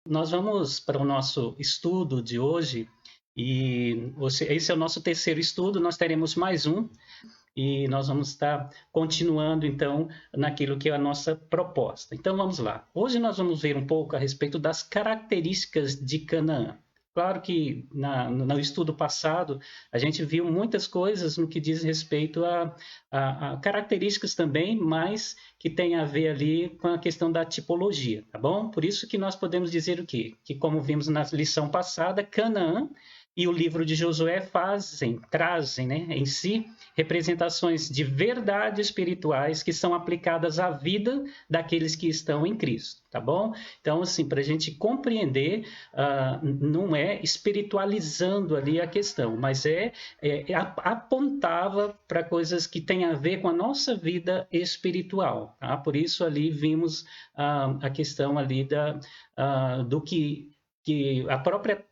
Nós vamos para o nosso estudo de hoje esse é o nosso terceiro estudo, nós teremos mais um e nós vamos estar continuando então naquilo que é a nossa proposta. Então vamos lá. Hoje nós vamos ver um pouco a respeito das características de Canaã. Claro que no estudo passado a gente viu muitas coisas no que diz respeito a características também, mas que tem a ver ali com a questão da tipologia, tá bom? Por isso que nós podemos dizer o quê? Que como vimos na lição passada, Canaã e o livro de Josué trazem, né, em si representações de verdades espirituais que são aplicadas à vida daqueles que estão em Cristo, tá bom? Então, assim, para a gente compreender, não é espiritualizando ali a questão, mas apontava para coisas que têm a ver com a nossa vida espiritual, tá? Por isso ali vimos a questão ali do que a própria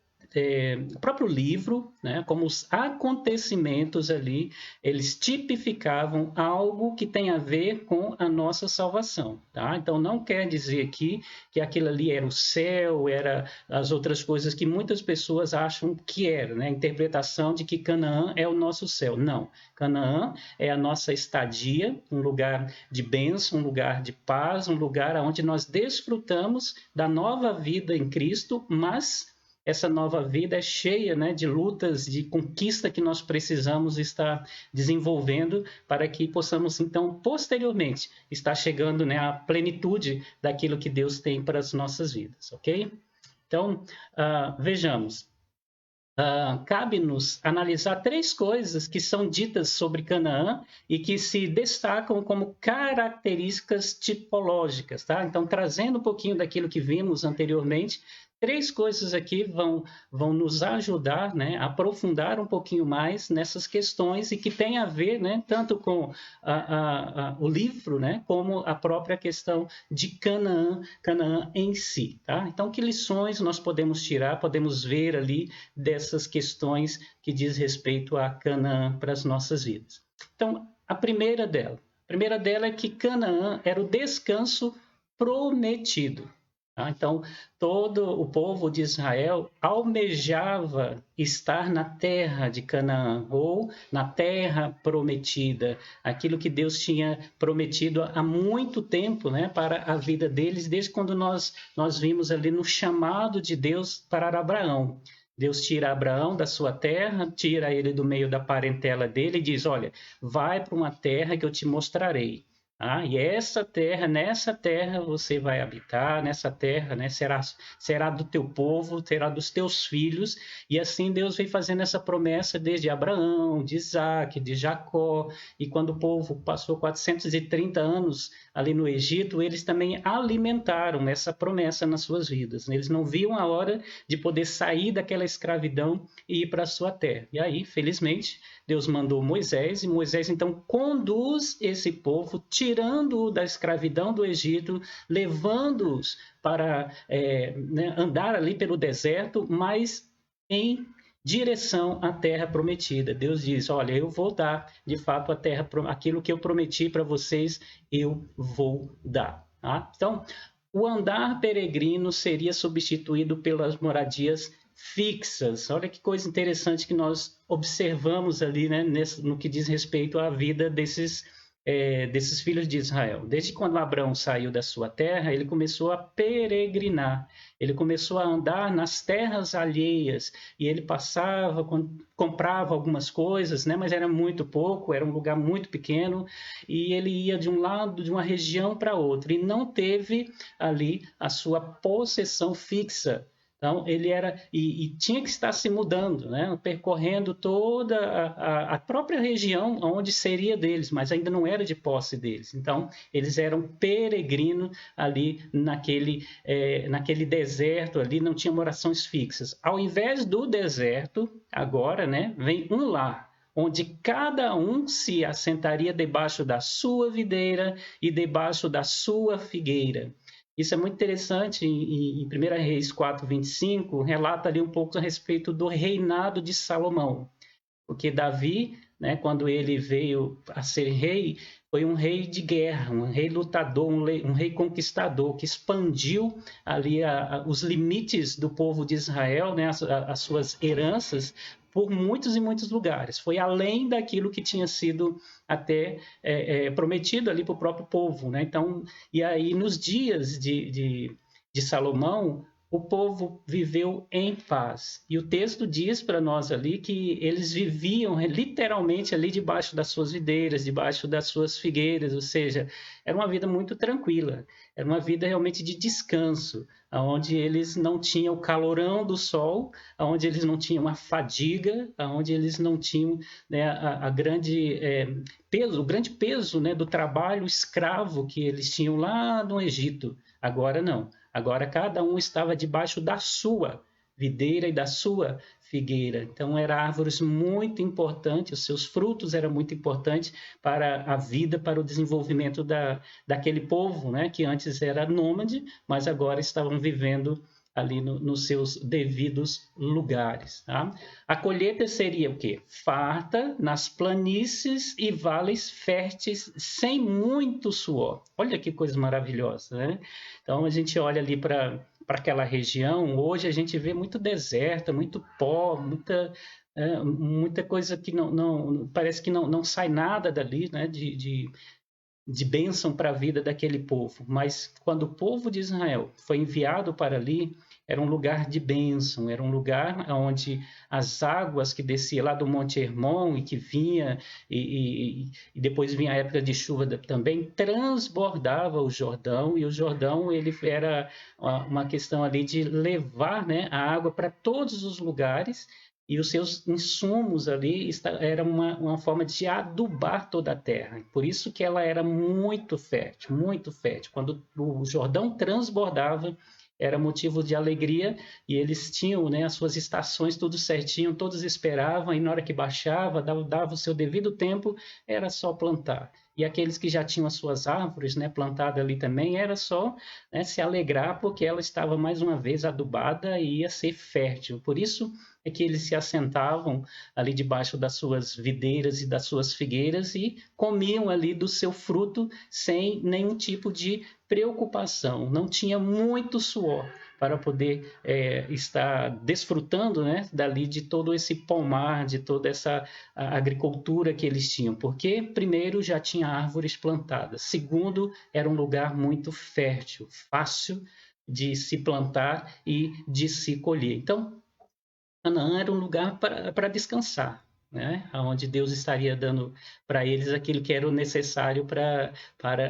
o próprio livro, né, como os acontecimentos ali, eles tipificavam algo que tem a ver com a nossa salvação, tá? Então não quer dizer aqui que aquilo ali era o céu, era as outras coisas que muitas pessoas acham que era, né? A interpretação de que Canaã é o nosso céu. Não, Canaã é a nossa estadia, um lugar de bênção, um lugar de paz, um lugar onde nós desfrutamos da nova vida em Cristo, mas essa nova vida é cheia, né, de lutas, de conquista que nós precisamos estar desenvolvendo para que possamos, então, posteriormente, estar chegando, né, à plenitude daquilo que Deus tem para as nossas vidas, ok? Então, vejamos. Cabe-nos analisar três coisas que são ditas sobre Canaã e que se destacam como características tipológicas, tá? Então, trazendo um pouquinho daquilo que vimos anteriormente, três coisas aqui vão nos ajudar, né, a aprofundar um pouquinho mais nessas questões e que tem a ver, né, tanto com o livro, né, como a própria questão de Canaã em si, tá? Então, que lições nós podemos tirar, podemos ver ali dessas questões que diz respeito a Canaã para as nossas vidas? Então, a primeira dela é que Canaã era o descanso prometido. Então, todo o povo de Israel almejava estar na terra de Canaã, ou na terra prometida, aquilo que Deus tinha prometido há muito tempo, né, para a vida deles, desde quando nós vimos ali no chamado de Deus para Abraão. Deus tira Abraão da sua terra, tira ele do meio da parentela dele e diz, olha, vai para uma terra que eu te mostrarei. E nessa terra você vai habitar, nessa terra, né, será do teu povo, será dos teus filhos, e assim Deus vem fazendo essa promessa desde Abraão, de Isaac, de Jacó, e quando o povo passou 430 anos ali no Egito, eles também alimentaram essa promessa nas suas vidas, eles não viam a hora de poder sair daquela escravidão e ir para a sua terra, e aí, felizmente, Deus mandou Moisés, e Moisés então conduz esse povo, tirando-o da escravidão do Egito, levando-os para né, andar ali pelo deserto, mas em direção à terra prometida. Deus diz, olha, eu vou dar de fato a terra, aquilo que eu prometi para vocês, eu vou dar. Tá? Então, o andar peregrino seria substituído pelas moradias fixas. Olha que coisa interessante que nós observamos ali, né, no que diz respeito à vida desses filhos de Israel. Desde quando Abraão saiu da sua terra, ele começou a peregrinar, ele começou a andar nas terras alheias, e ele passava, comprava algumas coisas, né, mas era muito pouco, era um lugar muito pequeno, e ele ia de um lado, de uma região para outra, e não teve ali a sua possessão fixa. Então, ele era e tinha que estar se mudando, né? Percorrendo toda a própria região onde seria deles, mas ainda não era de posse deles. Então, eles eram peregrinos ali naquele deserto, ali não tinha morações fixas. Ao invés do deserto, agora, né, vem um lar, onde cada um se assentaria debaixo da sua videira e debaixo da sua figueira. Isso é muito interessante, em 1 Reis 4:25, relata ali um pouco a respeito do reinado de Salomão, porque Davi né, quando ele veio a ser rei, foi um rei de guerra, um rei lutador, um rei conquistador, que expandiu ali os limites do povo de Israel, né, as suas heranças, por muitos e muitos lugares. Foi além daquilo que tinha sido até prometido ali para o próprio povo, né? Então, e aí nos dias de Salomão, o povo viveu em paz. E o texto diz para nós ali que eles viviam literalmente ali debaixo das suas videiras, debaixo das suas figueiras, ou seja, era uma vida muito tranquila, era uma vida realmente de descanso, onde eles não tinham o calorão do sol, onde eles não tinham a fadiga, onde eles não tinham, né, o grande peso, né, do trabalho escravo que eles tinham lá no Egito. Agora não. Agora cada um estava debaixo da sua videira e da sua figueira. Então eram árvores muito importantes, os seus frutos eram muito importantes para a vida, para o desenvolvimento daquele povo, né, que antes era nômade, mas agora estavam vivendo ali nos seus devidos lugares. Tá? A colheita seria o quê? Farta nas planícies e vales férteis, sem muito suor. Olha que coisa maravilhosa, né? Então a gente olha ali para aquela região, hoje a gente vê muito deserto, muito pó, muita coisa que não parece que não sai nada dali, né? De bênção para a vida daquele povo. Mas quando o povo de Israel foi enviado para ali, era um lugar de bênção, era um lugar onde as águas que desciam lá do Monte Hermon e que vinha, e depois vinha a época de chuva também, transbordava o Jordão, e o Jordão ele era uma questão ali de levar, né, a água para todos os lugares, e os seus insumos ali era uma forma de adubar toda a terra. Por isso que ela era muito fértil, muito fértil. Quando o Jordão transbordava, era motivo de alegria, e eles tinham, né, as suas estações tudo certinho, todos esperavam, e na hora que baixava, dava o seu devido tempo, era só plantar. E aqueles que já tinham as suas árvores, né, plantadas ali também, era só, né, se alegrar, porque ela estava mais uma vez adubada e ia ser fértil. Por isso é que eles se assentavam ali debaixo das suas videiras e das suas figueiras e comiam ali do seu fruto sem nenhum tipo de preocupação. Não tinha muito suor para poder estar desfrutando, né, dali de todo esse pomar, de toda essa agricultura que eles tinham. Porque, primeiro, já tinha árvores plantadas. Segundo, era um lugar muito fértil, fácil de se plantar e de se colher. Então, Canaã era um lugar para descansar, né? Onde Deus estaria dando para eles aquilo que era o necessário para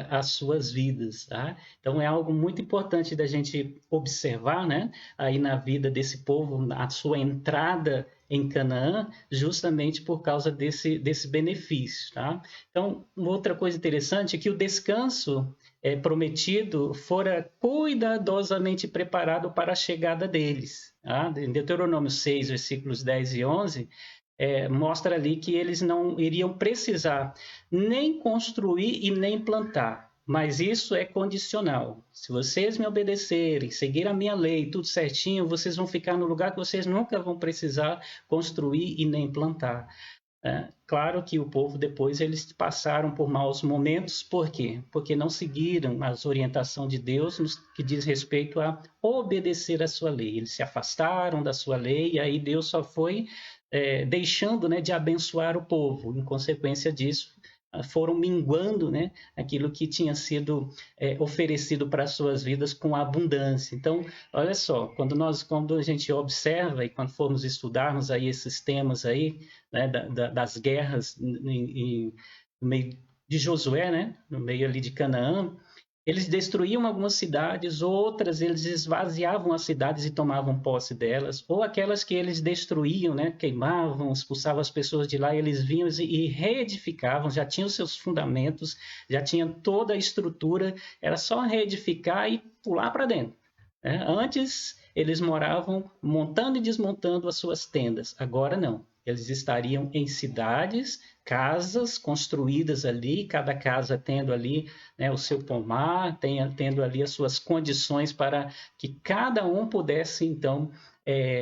as suas vidas. Tá? Então é algo muito importante da gente observar, né? Aí na vida desse povo, a sua entrada em Canaã, justamente por causa desse benefício. Tá? Então, uma outra coisa interessante é que o descanso prometido fora cuidadosamente preparado para a chegada deles. Tá? Em Deuteronômio 6, versículos 10 e 11, mostra ali que eles não iriam precisar nem construir e nem plantar, mas isso é condicional. Se vocês me obedecerem, seguir a minha lei, tudo certinho, vocês vão ficar no lugar que vocês nunca vão precisar construir e nem plantar. Claro que o povo depois eles passaram por maus momentos, por quê? Porque não seguiram as orientações de Deus no que diz respeito a obedecer a sua lei. Eles se afastaram da sua lei e aí Deus só foi deixando, né, de abençoar o povo. Em consequência disso, foram minguando, né, aquilo que tinha sido oferecido para as suas vidas com abundância. Então, olha só, quando a gente observa e quando formos estudarmos aí esses temas aí, né, das guerras no meio de Josué, né, no meio ali de Canaã, eles destruíam algumas cidades, outras eles esvaziavam as cidades e tomavam posse delas, ou aquelas que eles destruíam, né, queimavam, expulsavam as pessoas de lá, eles vinham e reedificavam, já tinham seus fundamentos, já tinham toda a estrutura, era só reedificar e pular para dentro. Antes, eles moravam montando e desmontando as suas tendas, agora não. Eles estariam em cidades, casas construídas ali, cada casa tendo ali, né, o seu pomar, tendo ali as suas condições para que cada um pudesse, então,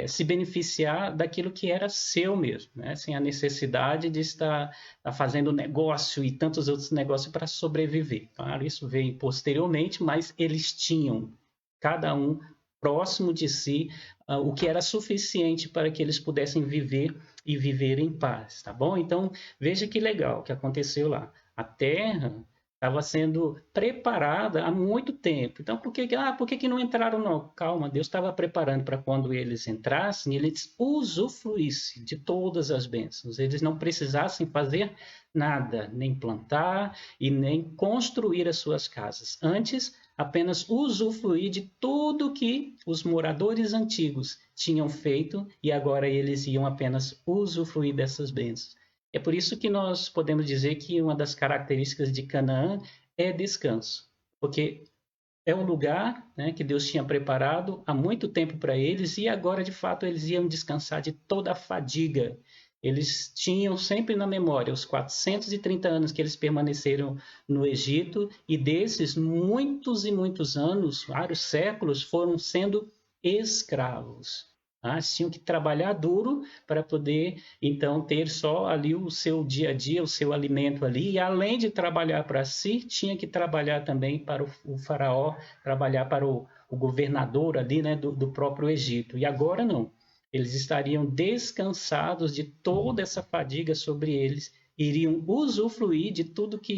se beneficiar daquilo que era seu mesmo, né? Sem a necessidade de estar fazendo negócio e tantos outros negócios para sobreviver. Claro, isso veio posteriormente, mas eles tinham, cada um próximo de si, o que era suficiente para que eles pudessem viver e viver em paz, tá bom? Então, veja que legal que aconteceu lá. A terra estava sendo preparada há muito tempo. Então, por que não entraram? Não, calma, Deus estava preparando para quando eles entrassem, eles usufruíssem de todas as bênçãos. Eles não precisassem fazer nada, nem plantar e nem construir as suas casas. Antes, apenas usufruir de tudo que os moradores antigos tinham feito e agora eles iam apenas usufruir dessas bênçãos. É por isso que nós podemos dizer que uma das características de Canaã é descanso, porque é um lugar, né, que Deus tinha preparado há muito tempo para eles e agora, de fato, eles iam descansar de toda a fadiga. Eles tinham sempre na memória os 430 anos que eles permaneceram no Egito e desses muitos e muitos anos, vários séculos, foram sendo escravos. Tinham que trabalhar duro para poder, então, ter só ali o seu dia a dia, o seu alimento ali. E além de trabalhar para si, tinha que trabalhar também para o faraó, trabalhar para o governador ali, né, do próprio Egito. E agora não. Eles estariam descansados de toda essa fadiga sobre eles, iriam usufruir de tudo que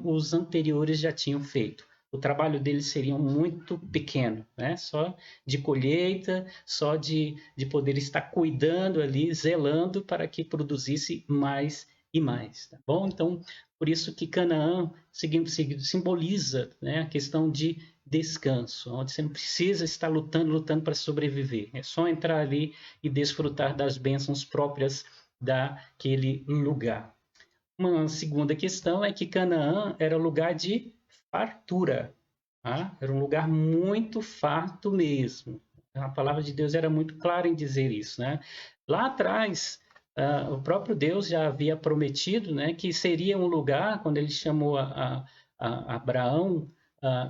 os anteriores já tinham feito. O trabalho deles seria muito pequeno, né? Só de colheita, só de poder estar cuidando ali, zelando para que produzisse mais e mais, tá bom? Então, por isso que Canaã simboliza, né, a questão de descanso, onde você não precisa estar lutando para sobreviver. É só entrar ali e desfrutar das bênçãos próprias daquele lugar. Uma segunda questão é que Canaã era lugar de fartura. Tá? Era um lugar muito farto mesmo. A palavra de Deus era muito clara em dizer isso. Né? Lá atrás, o próprio Deus já havia prometido, né, que seria um lugar, quando ele chamou a Abraão,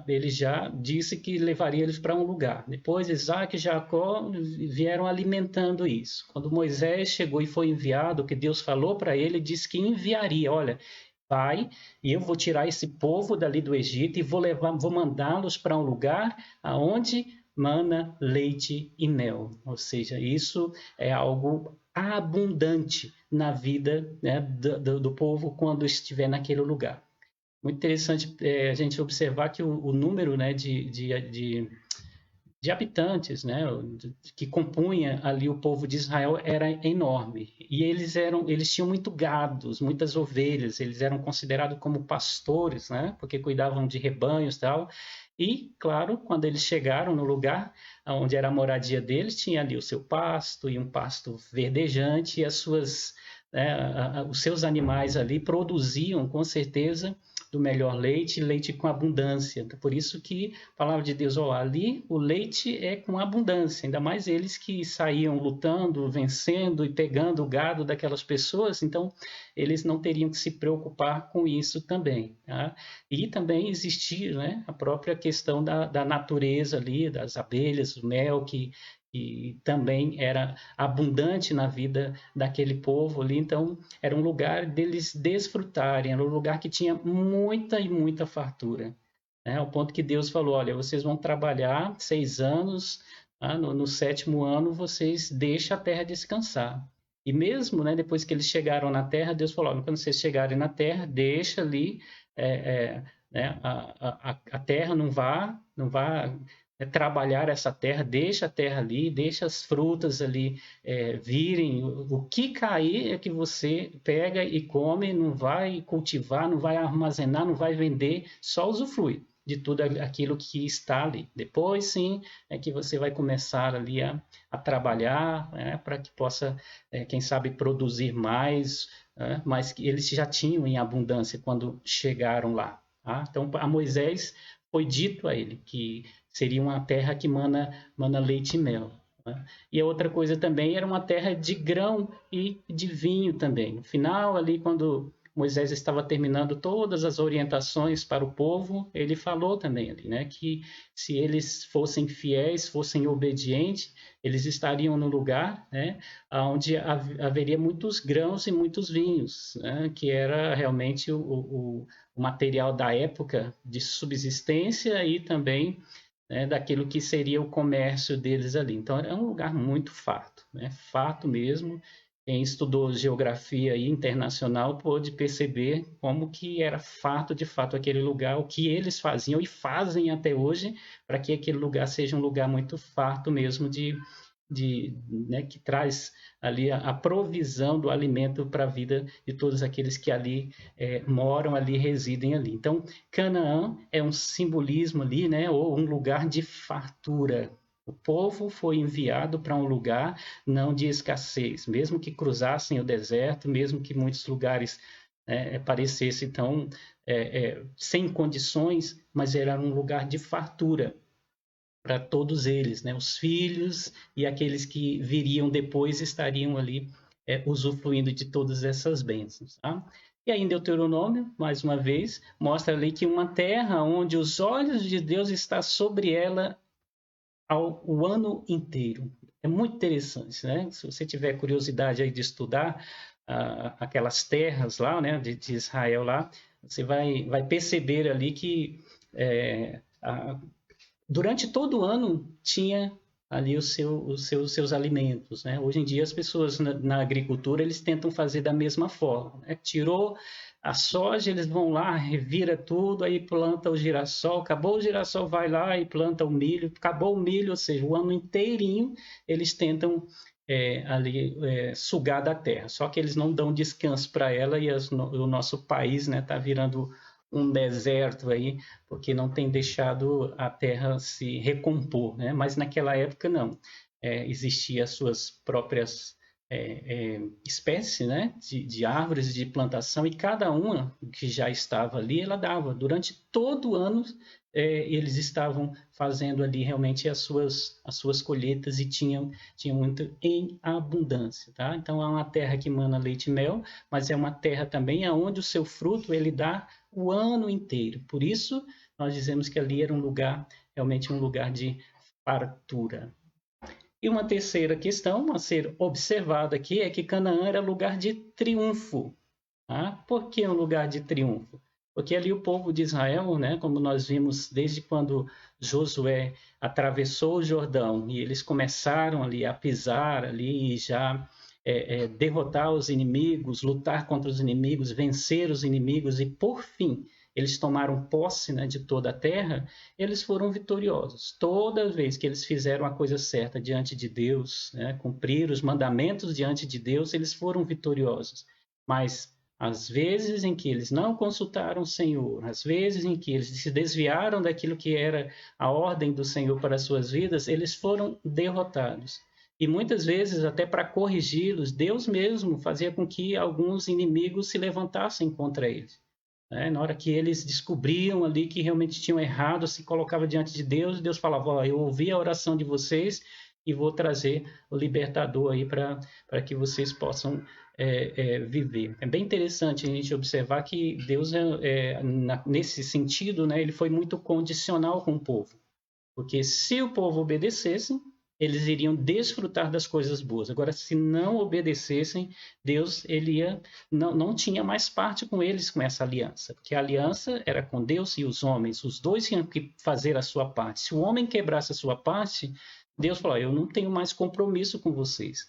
ele já disse que levaria eles para um lugar. Depois, Isaac e Jacó vieram alimentando isso. Quando Moisés chegou e foi enviado, o que Deus falou para ele, disse que enviaria. Olha, vai, e eu vou tirar esse povo dali do Egito e vou mandá-los para um lugar aonde mana leite e mel. Ou seja, isso é algo abundante na vida, né, do povo quando estiver naquele lugar. Muito interessante a gente observar que o número, né, de habitantes, né, que compunha ali o povo de Israel era enorme. E eles tinham muito gados, muitas ovelhas, eles eram considerados como pastores, né, porque cuidavam de rebanhos e tal. E, claro, quando eles chegaram no lugar onde era a moradia deles, tinha ali o seu pasto e um pasto verdejante e os seus animais ali produziam, com certeza, do melhor leite, leite com abundância. Por isso que a palavra de Deus, ali o leite é com abundância, ainda mais eles que saíam lutando, vencendo e pegando o gado daquelas pessoas, então eles não teriam que se preocupar com isso também. Tá? E também existia, né, a própria questão da natureza ali, das abelhas, o mel que também era abundante na vida daquele povo ali, então era um lugar deles desfrutarem, era um lugar que tinha muita e muita fartura, né? Ao ponto que Deus falou, olha, vocês vão trabalhar 6 anos, tá? No 7º ano vocês deixam a terra descansar. E mesmo, né, depois que eles chegaram na terra, Deus falou, olha, quando vocês chegarem na terra, deixa ali, né, a terra não vá trabalhar essa terra, deixa a terra ali, deixa as frutas ali virem, o que cair é que você pega e come, não vai cultivar, não vai armazenar, não vai vender, só usufrui de tudo aquilo que está ali. Depois sim é que você vai começar ali a trabalhar, né, para que possa, quem sabe, produzir mais, mas que eles já tinham em abundância quando chegaram lá. Tá? Então, a Moisés foi dito a ele que seria uma terra que mana leite e mel. né? E a outra coisa também era uma terra de grão e de vinho também. No final, ali, quando Moisés estava terminando todas as orientações para o povo, ele falou também ali, né, que se eles fossem fiéis, fossem obedientes, eles estariam no lugar, né, onde haveria muitos grãos e muitos vinhos, né, que era realmente o material da época de subsistência e também, né, daquilo que seria o comércio deles ali. Então, é um lugar muito farto, né? Farto mesmo. Quem estudou geografia internacional pôde perceber como que era farto de fato aquele lugar, o que eles faziam e fazem até hoje para que aquele lugar seja um lugar muito farto mesmo né, que traz ali a provisão do alimento para a vida de todos aqueles que ali moram, ali residem ali. Então, Canaã é um simbolismo ali, né, ou um lugar de fartura. O povo foi enviado para um lugar não de escassez, mesmo que cruzassem o deserto, mesmo que muitos lugares parecessem tão sem condições, mas era um lugar de fartura para todos eles, né? Os filhos e aqueles que viriam depois estariam ali usufruindo de todas essas bênçãos. Tá? E aí em Deuteronômio, mais uma vez, mostra ali que uma terra onde os olhos de Deus estão sobre ela o ano inteiro. É muito interessante, né? Se você tiver curiosidade aí de estudar aquelas terras lá, né, de Israel lá, você vai perceber ali que durante todo o ano tinha ali os seus alimentos, né? Hoje em dia as pessoas na agricultura eles tentam fazer da mesma forma, né? Tirou a soja, eles vão lá, revira tudo, aí planta o girassol, acabou o girassol, vai lá e planta o milho, acabou o milho, ou seja, o ano inteirinho eles tentam ali sugar da terra, só que eles não dão descanso para ela e o nosso país, né, tá virando um deserto aí, porque não tem deixado a terra se recompor, né? Mas naquela época não. Existia as suas próprias espécies, né? De árvores de plantação, e cada uma que já estava ali, ela dava. Durante todo o ano, eles estavam fazendo ali realmente as suas colheitas e tinham muito em abundância, tá? Então é uma terra que mana leite e mel, mas é uma terra também onde o seu fruto ele dá o ano inteiro. Por isso, nós dizemos que ali era um lugar, realmente um lugar de fartura. E uma terceira questão a ser observada aqui é que Canaã era lugar de triunfo. Tá? Por que um lugar de triunfo? Porque ali o povo de Israel, né, como nós vimos desde quando Josué atravessou o Jordão e eles começaram ali a pisar ali e já derrotar os inimigos, lutar contra os inimigos, vencer os inimigos e por fim eles tomaram posse, né, de toda a terra, eles foram vitoriosos. Toda vez que eles fizeram a coisa certa diante de Deus, né, cumpriram os mandamentos diante de Deus, eles foram vitoriosos. Mas às vezes em que eles não consultaram o Senhor, às vezes em que eles se desviaram daquilo que era a ordem do Senhor para as suas vidas, eles foram derrotados. E muitas vezes, até para corrigi-los, Deus mesmo fazia com que alguns inimigos se levantassem contra eles. Na hora que eles descobriam ali que realmente tinham errado, se colocava diante de Deus, Deus falava, ó, eu ouvi a oração de vocês e vou trazer o libertador aí para que vocês possam viver. É bem interessante a gente observar que Deus, nesse sentido, né, ele foi muito condicional com o povo. Porque se o povo obedecesse, eles iriam desfrutar das coisas boas. Agora, se não obedecessem, Deus não tinha mais parte com eles com essa aliança, porque a aliança era com Deus e os homens. Os dois tinham que fazer a sua parte. Se o homem quebrasse a sua parte, Deus falou: eu não tenho mais compromisso com vocês.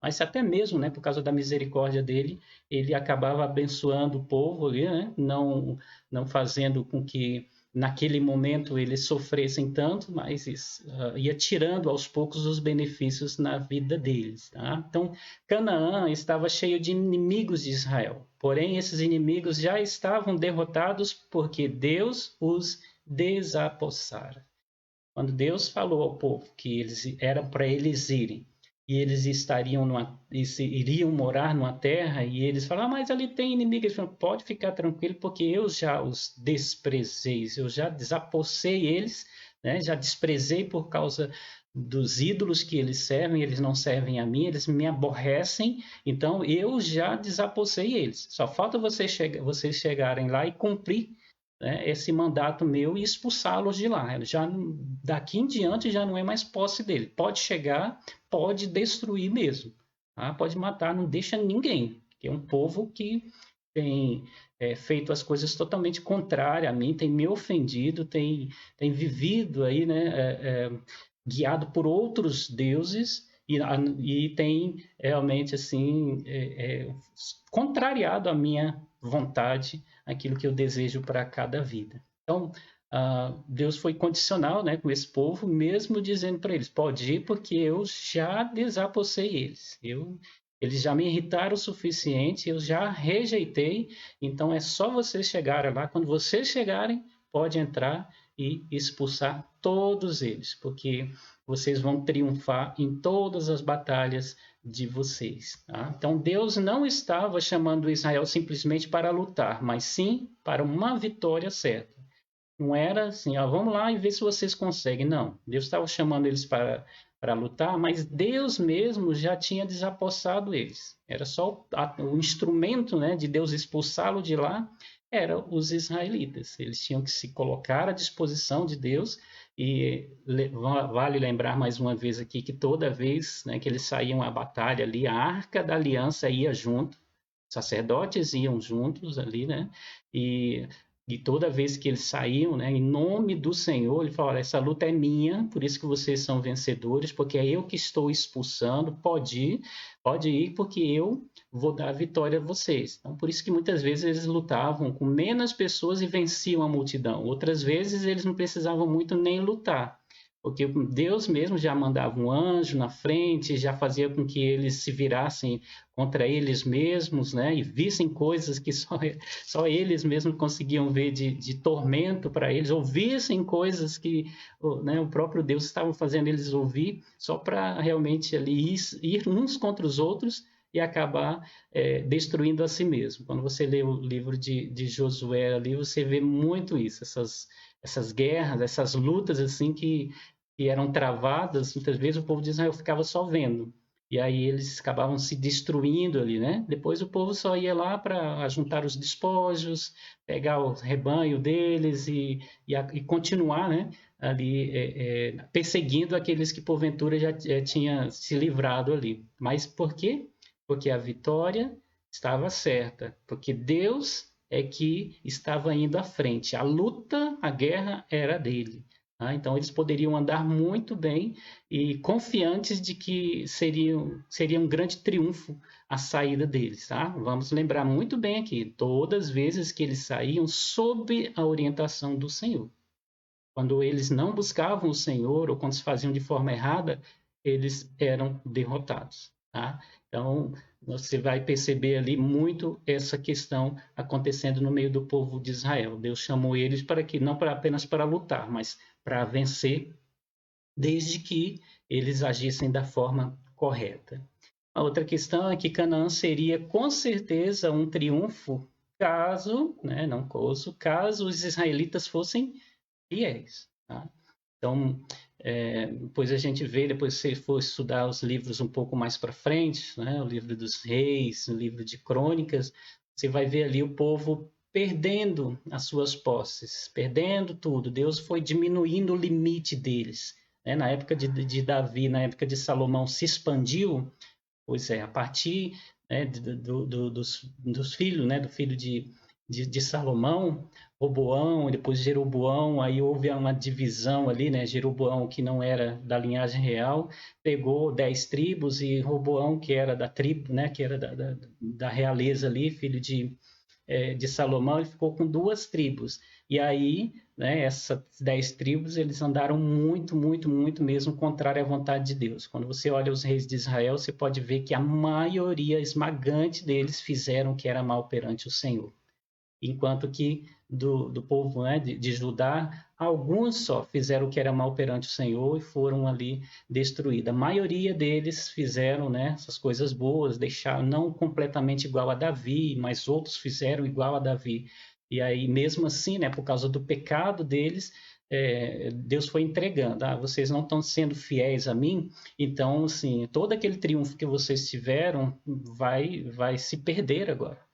Mas até mesmo, né, por causa da misericórdia dele, ele acabava abençoando o povo ali, né, não fazendo com que naquele momento eles sofressem tanto, mas ia tirando aos poucos os benefícios na vida deles. Tá? Então, Canaã estava cheio de inimigos de Israel, porém esses inimigos já estavam derrotados porque Deus os desapossara. Quando Deus falou ao povo que era para eles irem, e eles iriam morar numa terra, e eles falaram, mas ali tem inimigos. Eles falaram, pode ficar tranquilo, porque eu já os desprezei, eu já desapossei eles, né? Já desprezei por causa dos ídolos que eles não servem a mim, eles me aborrecem, então eu já desapossei eles. Só falta vocês chegarem lá e cumprir, né, esse mandato meu e expulsá-los de lá. Já daqui em diante já não é mais posse dele. Pode chegar, pode destruir mesmo, tá? Pode matar, não deixa ninguém. Que é um povo que tem feito as coisas totalmente contrárias a mim, tem me ofendido, tem vivido aí, né, guiado por outros deuses e tem realmente assim contrariado a minha vontade, aquilo que eu desejo para cada vida. Então, Deus foi condicional, né, com esse povo, mesmo dizendo para eles, pode ir porque eu já desapossei eles. Eles já me irritaram o suficiente, eu já rejeitei, então é só vocês chegarem lá. Quando vocês chegarem, pode entrar e expulsar todos eles, porque vocês vão triunfar em todas as batalhas de vocês. Tá? Então Deus não estava chamando Israel simplesmente para lutar, mas sim para uma vitória certa. Não era assim, vamos lá e ver se vocês conseguem. Não, Deus estava chamando eles para lutar, mas Deus mesmo já tinha desapossado eles. Era só o instrumento, né, de Deus expulsá-lo de lá, era os israelitas. Eles tinham que se colocar à disposição de Deus e vale lembrar mais uma vez aqui que toda vez, né, que eles saíam à batalha ali, a Arca da Aliança ia junto, sacerdotes iam juntos ali, né, e toda vez que eles saíam, né, em nome do Senhor, ele falou, essa luta é minha, por isso que vocês são vencedores, porque é eu que estou expulsando, pode ir, porque eu vou dar a vitória a vocês. Então, por isso que muitas vezes eles lutavam com menos pessoas e venciam a multidão. Outras vezes eles não precisavam muito nem lutar, porque Deus mesmo já mandava um anjo na frente, já fazia com que eles se virassem contra eles mesmos, né? E vissem coisas que só eles mesmos conseguiam ver de tormento para eles, ouvissem coisas que, né, o próprio Deus estava fazendo eles ouvir, só para realmente ali ir uns contra os outros e acabar destruindo a si mesmo. Quando você lê o livro de Josué ali, você vê muito isso, essas guerras, essas lutas assim que eram travadas, muitas vezes o povo de Israel ficava só vendo. E aí eles acabavam se destruindo ali, né? Depois o povo só ia lá para juntar os despojos, pegar o rebanho deles e continuar, né? Ali perseguindo aqueles que porventura já tinha se livrado ali. Mas por quê? Porque a vitória estava certa, porque Deus é que estava indo à frente. A luta, a guerra era dele. Então, eles poderiam andar muito bem e confiantes de que seria um grande triunfo a saída deles. Tá? Vamos lembrar muito bem aqui, todas as vezes que eles saíam sob a orientação do Senhor. Quando eles não buscavam o Senhor ou quando se faziam de forma errada, eles eram derrotados. Tá? Então, você vai perceber ali muito essa questão acontecendo no meio do povo de Israel. Deus chamou eles para que não apenas para lutar, mas para vencer, desde que eles agissem da forma correta. A outra questão é que Canaã seria com certeza um triunfo caso, né, não caso os israelitas fossem fiéis. Tá? Então, depois a gente vê, depois se for estudar os livros um pouco mais para frente, né, o livro dos reis, o livro de crônicas, você vai ver ali o povo perdendo as suas posses, perdendo tudo. Deus foi diminuindo o limite deles. Né? Na época de Davi, na época de Salomão, se expandiu, pois a partir, né, dos filhos, né, do filho de Salomão, Roboão, depois Jeroboão, aí houve uma divisão ali, né? Jeroboão, que não era da linhagem real, pegou 10 tribos e Roboão, que era da tribo, né? Que era da realeza ali, filho de Salomão, ele ficou com 2 tribos. E aí, né, essas 10 tribos, eles andaram muito, muito, muito mesmo contrário à vontade de Deus. Quando você olha os reis de Israel, você pode ver que a maioria esmagante deles fizeram o que era mal perante o Senhor. Enquanto que do povo, né, de Judá, alguns só fizeram o que era mal perante o Senhor e foram ali destruídos. A maioria deles fizeram, né, essas coisas boas, deixaram não completamente igual a Davi, mas outros fizeram igual a Davi. E aí, mesmo assim, né, por causa do pecado deles, Deus foi entregando. Vocês não estão sendo fiéis a mim, então, assim, todo aquele triunfo que vocês tiveram vai se perder agora.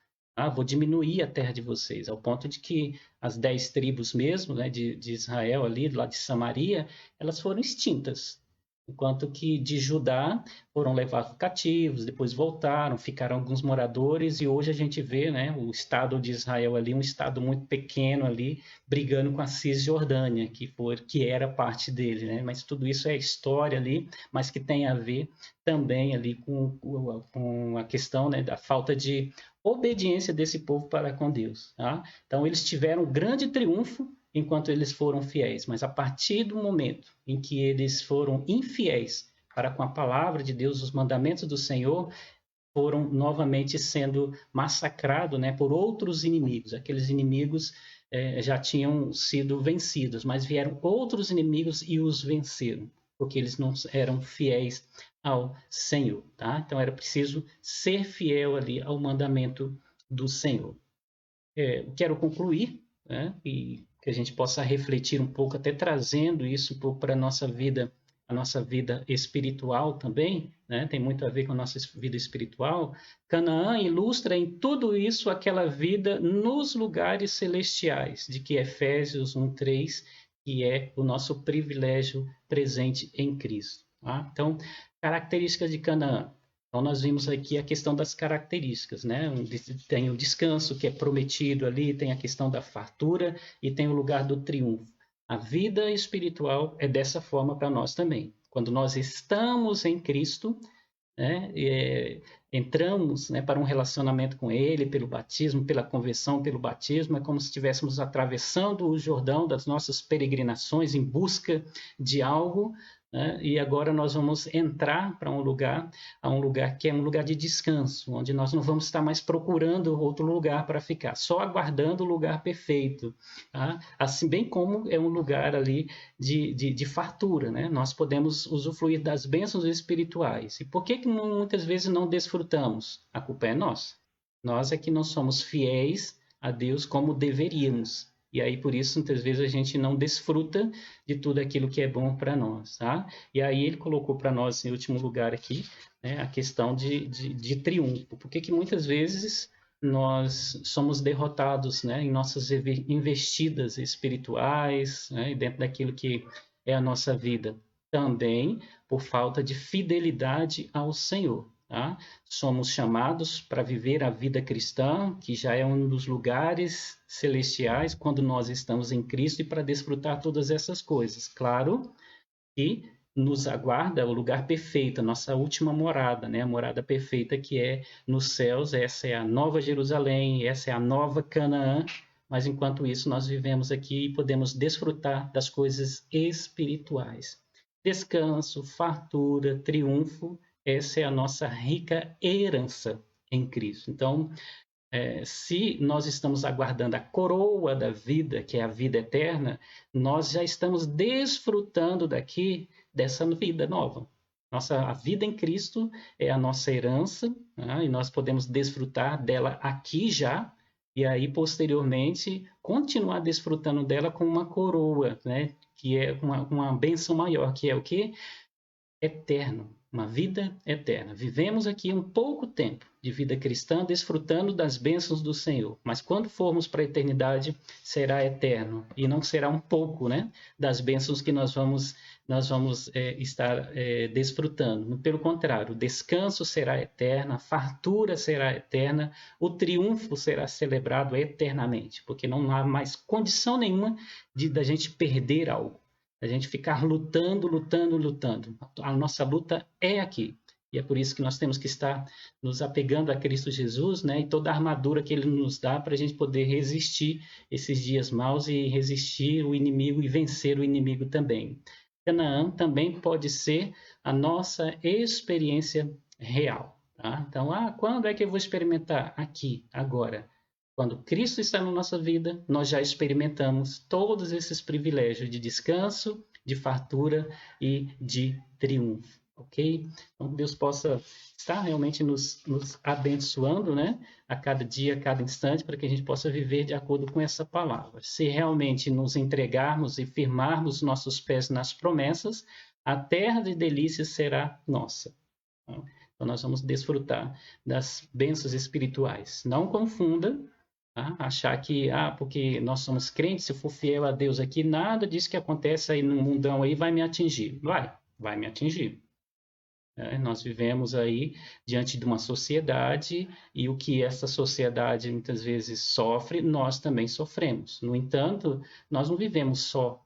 Vou diminuir a terra de vocês, ao ponto de que as 10 tribos mesmo, né, de Israel ali, lá de Samaria, elas foram extintas. Enquanto que de Judá foram levados cativos, depois voltaram, ficaram alguns moradores, e hoje a gente vê, né, o estado de Israel ali, um estado muito pequeno ali, brigando com a Cisjordânia, que era parte dele, né? Mas tudo isso é história ali, mas que tem a ver também ali com a questão, né, da falta de obediência desse povo para com Deus. Tá? Então eles tiveram um grande triunfo enquanto eles foram fiéis, mas a partir do momento em que eles foram infiéis para com a palavra de Deus, os mandamentos do Senhor, foram novamente sendo massacrados, né, por outros inimigos. Aqueles inimigos já tinham sido vencidos, mas vieram outros inimigos e os venceram, porque eles não eram fiéis ao Senhor. Tá? Então era preciso ser fiel ali ao mandamento do Senhor. Quero concluir, né, e que a gente possa refletir um pouco, até trazendo isso um pouco para a nossa vida espiritual também, né? Tem muito a ver com a nossa vida espiritual. Canaã ilustra em tudo isso aquela vida nos lugares celestiais, de que Efésios 1:3, que é o nosso privilégio presente em Cristo. Tá? Então, características de Canaã. Então, nós vimos aqui a questão das características, né? Tem o descanso que é prometido ali, tem a questão da fartura e tem o lugar do triunfo. A vida espiritual é dessa forma para nós também. Quando nós estamos em Cristo, né, entramos, né, para um relacionamento com Ele, pelo batismo, pela conversão, pelo batismo, é como se estivéssemos atravessando o Jordão das nossas peregrinações em busca de algo, né, e agora nós vamos entrar para um lugar que é um lugar de descanso, onde nós não vamos estar mais procurando outro lugar para ficar, só aguardando o lugar perfeito. Tá? Assim bem como é um lugar ali de fartura, né? Nós podemos usufruir das bênçãos espirituais. E por que muitas vezes não desfrutamos? A culpa é nossa. Nós é que não somos fiéis a Deus como deveríamos. E aí, por isso, muitas vezes a gente não desfruta de tudo aquilo que é bom para nós, tá? E aí ele colocou para nós, em último lugar aqui, né, a questão de triunfo. Por que muitas vezes nós somos derrotados, né, em nossas investidas espirituais, né, e dentro daquilo que é a nossa vida? Também por falta de fidelidade ao Senhor. Tá? Somos chamados para viver a vida cristã, que já é um dos lugares celestiais quando nós estamos em Cristo, e para desfrutar todas essas coisas. Claro que nos aguarda o lugar perfeito, a nossa última morada, né? A morada perfeita que é nos céus. Essa é a nova Jerusalém, essa é a nova Canaã, mas enquanto isso nós vivemos aqui e podemos desfrutar das coisas espirituais. Descanso, fartura, triunfo, essa é a nossa rica herança em Cristo. Então, se nós estamos aguardando a coroa da vida, que é a vida eterna, nós já estamos desfrutando dessa vida nova. A vida em Cristo é a nossa herança, né? E nós podemos desfrutar dela aqui já, e aí posteriormente continuar desfrutando dela com uma coroa, né? Que é uma bênção maior, que é o quê? Eterno, uma vida eterna. Vivemos aqui um pouco tempo de vida cristã, desfrutando das bênçãos do Senhor, mas quando formos para a eternidade, será eterno, e não será um pouco, né, das bênçãos que nós vamos estar desfrutando. Pelo contrário, o descanso será eterno, a fartura será eterna, o triunfo será celebrado eternamente, porque não há mais condição nenhuma da gente perder algo. A gente ficar lutando. A nossa luta é aqui. E é por isso que nós temos que estar nos apegando a Cristo Jesus, né? E toda a armadura que Ele nos dá para a gente poder resistir esses dias maus e resistir o inimigo e vencer o inimigo também. Canaã também pode ser a nossa experiência real. Tá? Então, quando é que eu vou experimentar? Aqui, agora. Quando Cristo está na nossa vida, nós já experimentamos todos esses privilégios de descanso, de fartura e de triunfo. ok? Então, que Deus possa estar realmente nos abençoando, né? A cada dia, a cada instante, para que a gente possa viver de acordo com essa palavra. Se realmente nos entregarmos e firmarmos nossos pés nas promessas, a terra de delícias será nossa. Então, nós vamos desfrutar das bênçãos espirituais. Não confunda, tá? Achar que, porque nós somos crentes, se eu for fiel a Deus aqui, nada disso que acontece aí no mundão aí vai me atingir. Vai me atingir. Nós vivemos aí diante de uma sociedade e o que essa sociedade muitas vezes sofre, nós também sofremos. No entanto, nós não vivemos só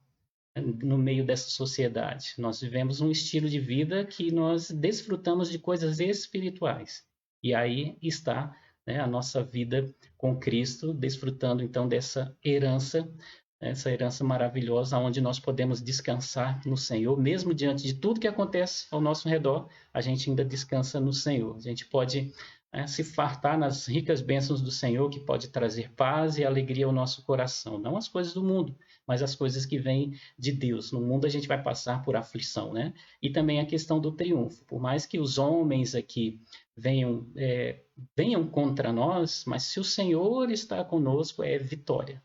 no meio dessa sociedade. Nós vivemos um estilo de vida que nós desfrutamos de coisas espirituais. E aí está, né, a nossa vida com Cristo, desfrutando então dessa herança, essa herança maravilhosa, onde nós podemos descansar no Senhor, mesmo diante de tudo que acontece ao nosso redor, a gente ainda descansa no Senhor. A gente pode se fartar nas ricas bênçãos do Senhor, que pode trazer paz e alegria ao nosso coração. Não as coisas do mundo, mas as coisas que vêm de Deus. No mundo a gente vai passar por aflição, né? E também a questão do triunfo. Por mais que os homens aqui venham contra nós, mas se o Senhor está conosco, é vitória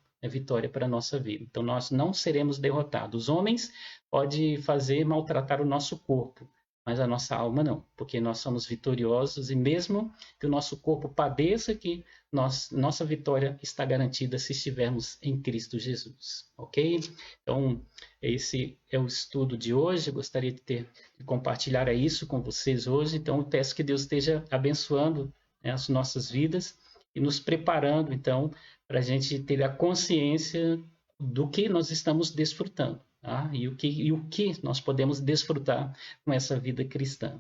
para a nossa vida. Então nós não seremos derrotados. Os homens podem maltratar o nosso corpo, mas a nossa alma não, porque nós somos vitoriosos e mesmo que o nosso corpo padeça, que nossa vitória está garantida se estivermos em Cristo Jesus, ok? Então, esse é o estudo de hoje, eu gostaria de compartilhar isso com vocês hoje, então eu peço que Deus esteja abençoando, né, as nossas vidas e nos preparando, então, para a gente ter a consciência do que nós estamos desfrutando, tá? E o que nós podemos desfrutar com essa vida cristã.